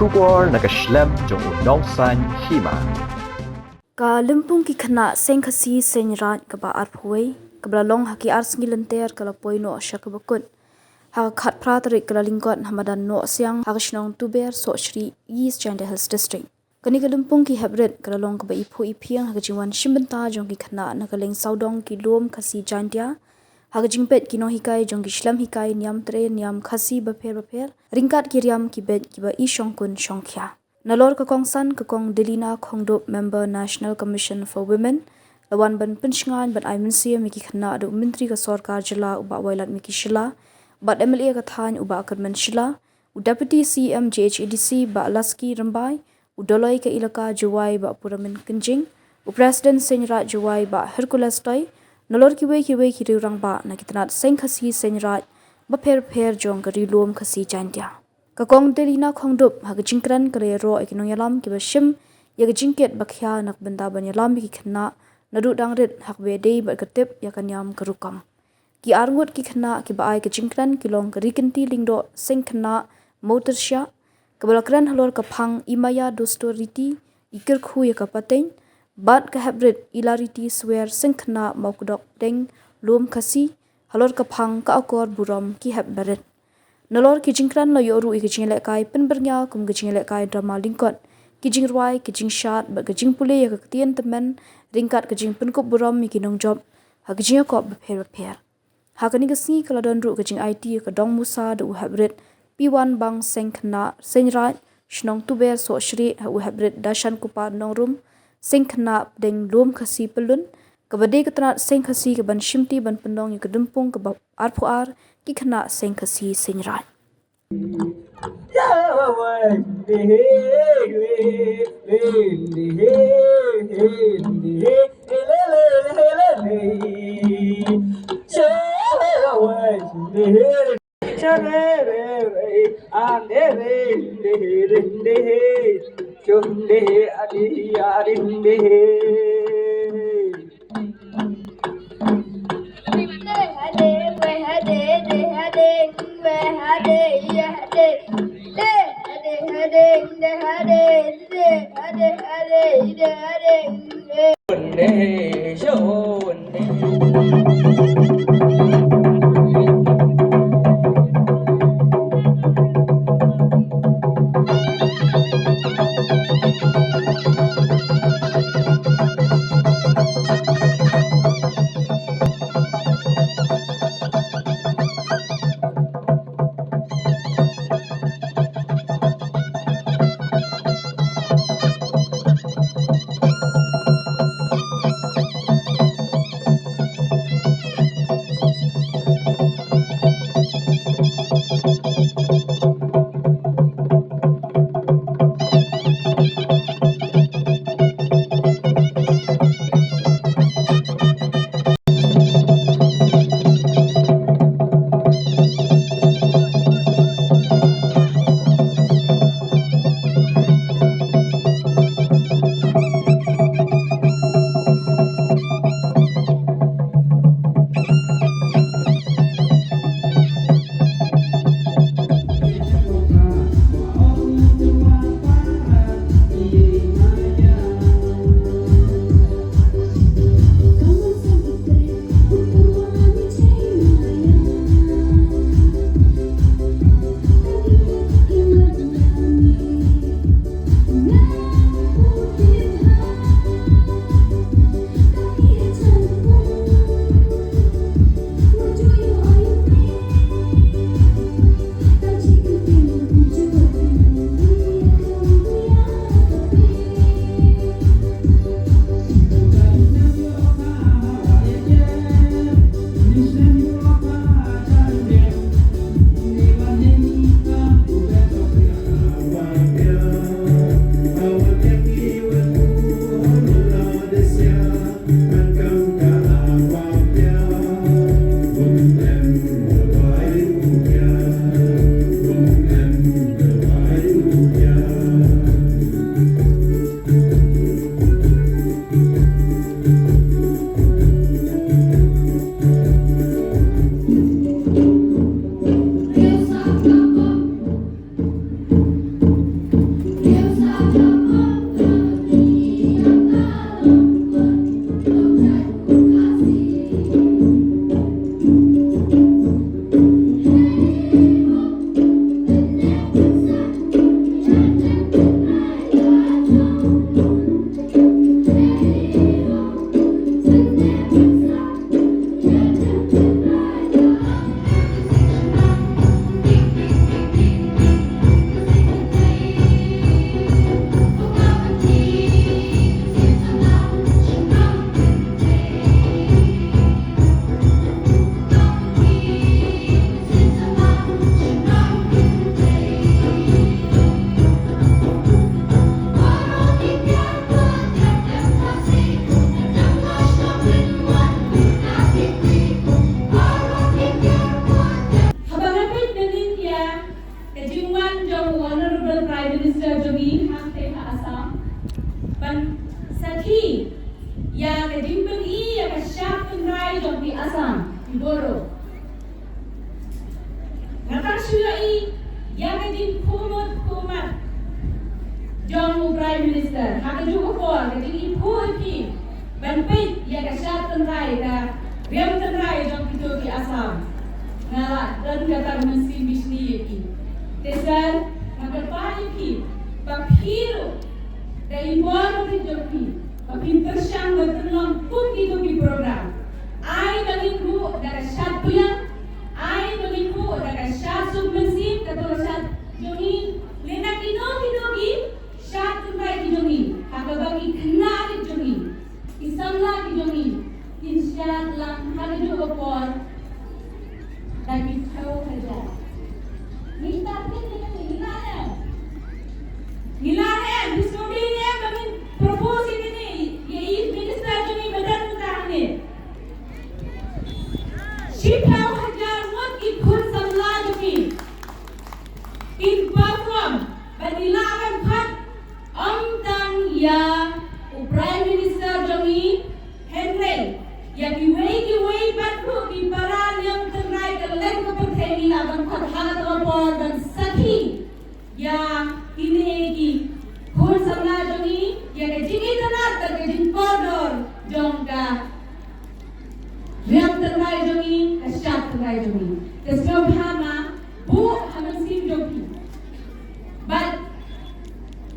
Shubor nakaslem jong unongsan Hima. Ka Lympung ki khana sengkhasi senrat ka ba arphoi kabla long haki arsngi lenter kala poino shakabakut ha khat pratrik kala lingkot hamadan no siang hagishnong tuber Shohshrieh East China Hills District kani ka Lympung ki habret kala long ka ba ipho iphiang hagijingwan shimbenta jong ki khana nakaleng saudong ki lom khasi jantia hagijingpet kino hikai jong ki shlam hikai niam tre niam khasi baper ringkat ki riam ki bet ki ba i shongkun shongkhya Nalor kakongsan kakong Delina Khongdop Member National Commission for Women lawan ban pensngan ban IMC miki khna adu menteri ka sarkar jala uba wailat miki shila bat MLA ka than uba akarman shila u deputy CM JHADC ba laski rambai u doloi ka ilaka juwai ba puramin kenjing u president senra juwai ba Hercules toy nalor ki wei ki rang ba na kitnat sengkhasi senra ba pher jong ka rilom khasi chantia Kakong Delina Khongdop hagajingkran kare ro ikinong yalam ki bashim yagajingket bakhya nak benda ban yalam ki khna nadu dangret hakwe dei ba katip yakanyam karukam ki arngut ki khna ki baai ka jingkran kilong karikinti lingdo sengkhna motorsha kabalakran halor ka phang imaya dostoriti ikirkhu yakapateng bat ka habrit ilariti swear sengkhna maukdok deng lom khasi halor ka phang ka akor buram ki habbaret Nalor ki jingkran lo yoru ki jingle kai penbernya kum ki jingle kai drama lingkot ki jingrwai ki jingshat ba ki jingpule ya ka tien temen ringkat ki jing penkup buram mi ki nong job ha ki jinga ko bapher ha kani ka si kala don ru ki jing IT ka dong musa du habret P1 bang sengkhna senrat shnong tuber Shohshrieh ha u habret dashan kupa nongrum sengkhna deng lom khasi pelun kabade ka tnat sengkhasi ka ban shimti ban pendong ka Lympung ka arphuar ki khana sengkhasi senrat Jong Honorable Prime Minister Jogi Hapdeng Assam ban Saki ya ke Lympung ya ke Shohshrieh Jong di Assam di Boro Natar Syuai ya ke Jingiphuh Kumat Jong Prime Minister ha ke Jingiphuh ke Jingiphuh ki ban Pynkut ya ke Shohshrieh ka Lympung Jong di Assam ngala dan kata mesin bisni ki Tesal magpapali ki paphiro dai moro ki joki papin persyang bertolong pun itu di program ai baginku daga syatuya ai baginku daga syasub mesin katolo syat jongi lena kino ki syat mai ki jongi hakabagi khna ki jongi isamla ki jongi insya lang hadu opor tapi tahu saja. Minta kita Nilai disudi ni kami propose ini. Ye minister kami badan utara ni. Shipau hajar mot ikut samla kami. In perform banilakan khat tang ya Prime Minister kami Henry yang giwei patru di paran yang terai kelek kepentingan laban khat hangat lapor dan sakhi ya ini ki khul samla jongi ya ke jingi tanat ke jing koridor jongka yang terai jongi asyat terai jongi kesau hama bu haman sim jongi but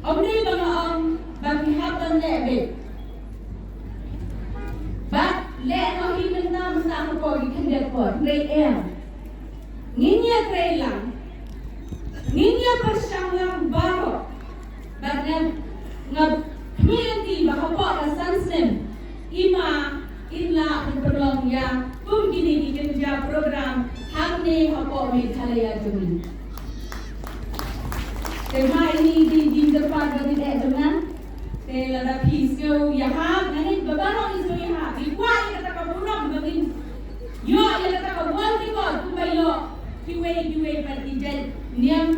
omni bagi hapan lebe but le no himenta masa ko gi kende ko grade m nginya trailang nginya persyang lang baro bagnan ngab community bakapo ka sansen Hima inla perlong yang pun gini kerja program hamne hapo Meghalaya jumi tema ini di depan dari dengan Tela pisau ya ha nani babano isu ya ha dikwai kata ka buram bagin yo ya kata ka walti ko kubayo kiwe par ijal niam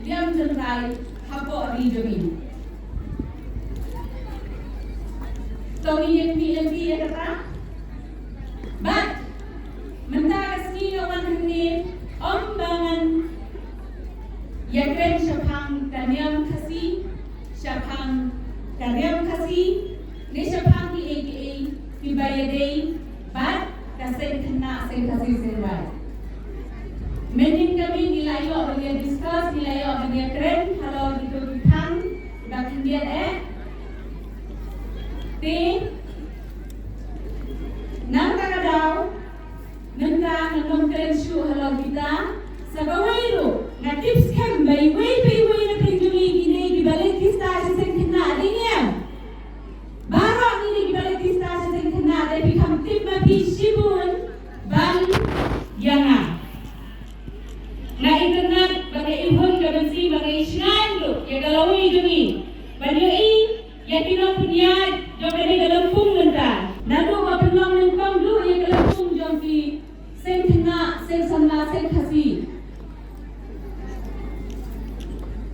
jendrai hapo ri jomi to ni ya kata but mentara sini wan ni ombangan ya kren syapang kaniam khasi syapang Karyam kasi Nesha Pangi aka Pibayadei Bat Kasen Kena Sen Kasi Senwai Menin kami nilayo Bagian discuss nilayo Bagian keren Halo gitu Bipang Bagian dia Te Nang takadaw Nangka Nangkong keren syu Halo kita Sagawairu Na tips kem Bayway na pinjumi Gine Gibalik Kista Sen Kena Adinyan Barang ini Gibalik Kista Sen Kena Dari Kamtip Mapi Shibun Ban Yana Na internet Bagai ihun Kabansi Bagai isnan tu Ya galawi jumi Banyoi Ya pinong punyat Jom dari Lympung Lentar Nadu Bapilong Lympung du Ya Lympung Jom di Sen Kena Sen Samla Sen Kasi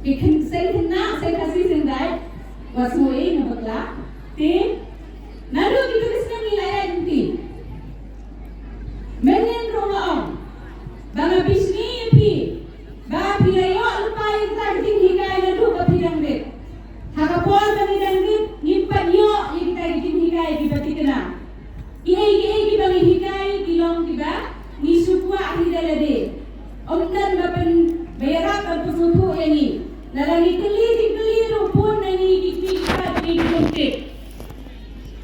Bikin sen kena, sen kasih sen dai, wasmoi nabakla, ti, nalu kita kisah nilai nanti, menen romaong, banga bisni pi, ba pirayo lupa yang tak tinggikai nalu kapirang dek, hakapol bangidang dek, nyimpan yo yang kita tinggikai di bati kena, iai bangi hikai kilong tiba, nisukwa hidalade, omdan bapan bayarat berpesutu yang ini. Nalangi keliru pun nangi kita di kuntik.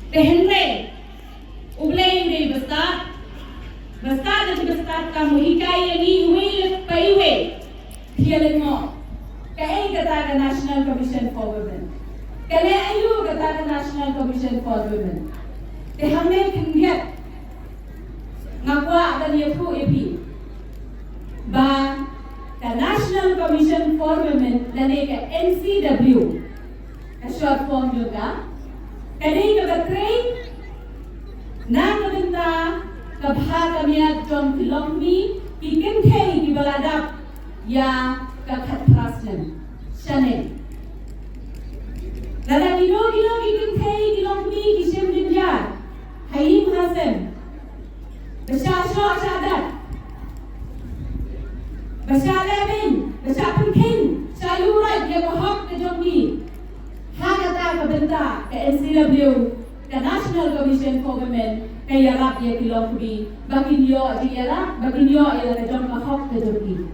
Tehenre, ublay ini besar dan besar kamu hikai yang ini uwe paiwe. Tialengo, kaya kata National Commission for Women. Kaya ayu kata National Commission for Women. Tehamne kendiat ngakwa akan yaku epi. Ba the National Commission for Women lane ka NCW ka short form juga kani ka train na kabinta ka bhagamya jom filongmi ikenthe di baladap ya ka khatras Hassan, Chanel. Dalam gilo-gilo giting thay gilong ni kisem dinjar, Hayim Hassan, Bersasho Shadat, Bersalemin, Bersapinkin, Sayurat yang berhak ke Jomni, Hagata ke benda ke NCW, ke National Commission for Women, ke Yarab yang gilong ni, Baginyo ialah, Baginyo ialah ke Jom berhak ke Jomni.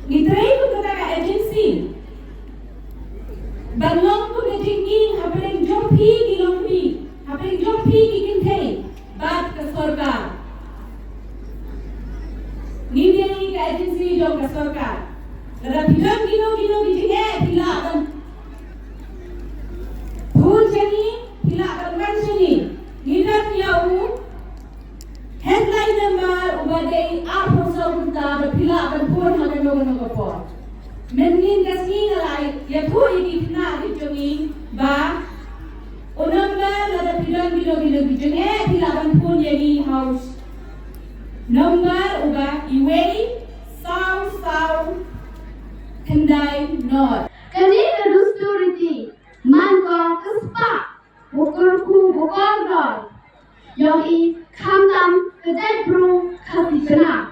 Ngitray ko kata ka agency, Balong ko na jinging hapdeng jompi gilong ni, hapdeng jompi gigintay, bat ka sorkar. Ni dia ni ka agency jom ka sorkar. Dalam bilang gino gijinge pilakan. Phun jani pilakan mansini. Nidat yau headline number ubadai apa sahaja pilakan phun hagan nogo por. Menin kasih ngalai ya tu ini kena dijongi ba number ada bilang gilo dijongi pilakan phun jadi house number uga iway sau kendai not kani kadusturiti manko kespa bukurku bukordor yoi kamdam kedai bru kasipena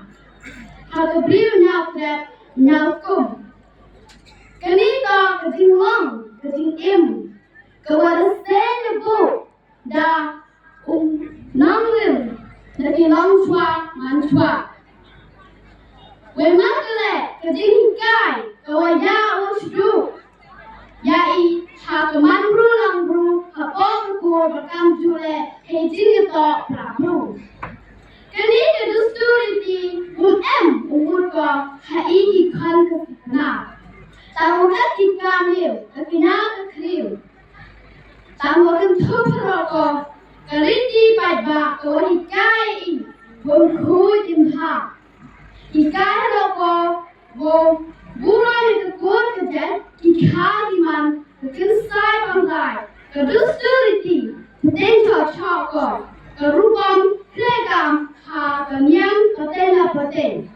hatu beriu nyakret nyakum kani to keting long keting im kewaresen lebu da nanglim dari long chua man chua wemakle keting kai kawaya usdu yai hakaman bru lang bru hapong ko bakam jule hejing to prabru kani kadusturiti umur ko hai kan kesana tamukan tikamil, kekina kekriu. Tamukan tuproko, keriti padba, kawahikai bungkut imha. Ikai roko, burai kekut kejet, ikadiman, kekensai bangkai, kedusturiti, kedeng choko, kerupam, kregam, kanyang, ketela peten.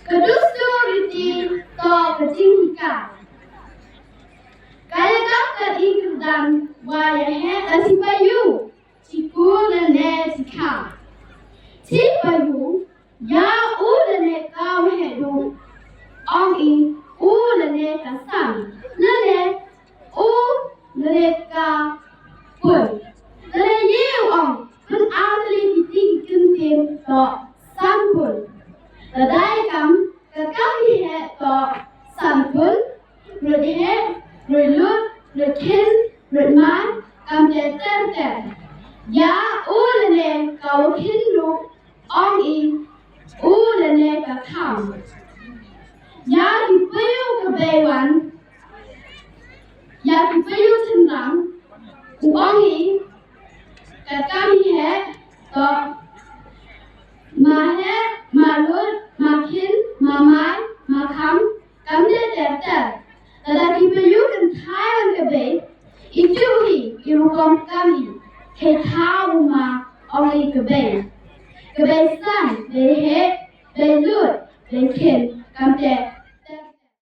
Kedusturiti to kejingika. Kaya kau ikutdan wayah asipayu, ciku lene cika. Cipayu ya ulene kau hedu, ongi ulene kasam, lene lene ka pun, lene yew ong, kun atli titik kentim to sampun. Tadai kam kami he to sampun, rodhe, rodlut, rodkin, rodman, kam ter. Ya ulene kau hindu, ongi ulene kakam. Ya dipayu kebewan, ya dipayu tendang, ongi kami he to mahe, malut, makin, mamai, makam, kamde terter. Tetapi peyukan Thailand kebe, itu irukom kami, ketau ma oleh kebe. Kebesan, behe, belut, bekin, kamde